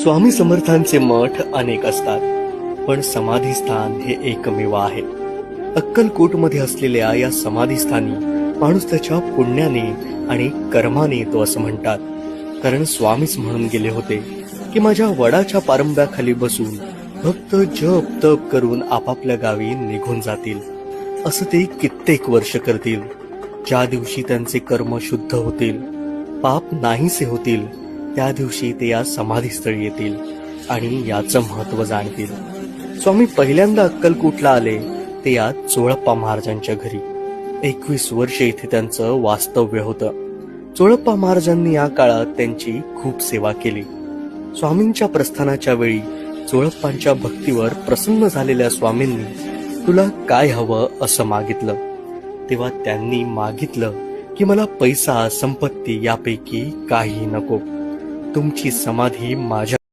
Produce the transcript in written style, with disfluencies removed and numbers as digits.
स्वामी समर्थांचे मठ अनेक असतात, पण समाधीस्थान हे एकमेव आहे. अक्कलकोटमध्ये असलेल्या या समाधीस्थानी माणूस त्याच्या पुण्याने आणि कर्माने येतो असं म्हणतात. कारण स्वामीच म्हणून गेले होते की माझ्या वडाच्या पारंब्याखाली बसून भक्त जप तप करून आपापल्या गावी निघून जातील. असं ते कित्येक वर्ष करतील. ज्या दिवशी त्यांचे कर्म शुद्ध होतील, पाप नाहीसे होतील, त्या दिवशी ते या समाधीस्थळी येतील आणि याचं महत्व जाणतील. स्वामी पहिल्यांदा अक्कलकोटला आले ते या चोळप्पा महाराजांच्या घरी. 21 वर्ष इथे त्यांचं वास्तव्य होतं. चोळप्पा महाराजांनी या काळात त्यांची खूप सेवा केली. स्वामींच्या प्रस्थानाच्या वेळी चोळप्पांच्या भक्तीवर प्रसन्न झालेल्या स्वामींनी तुला काय हवं असं मागितलं. तेव्हा त्यांनी मागितलं की मला पैसा संपत्ती यापैकी काही नको, तुमची समाधी माझ्या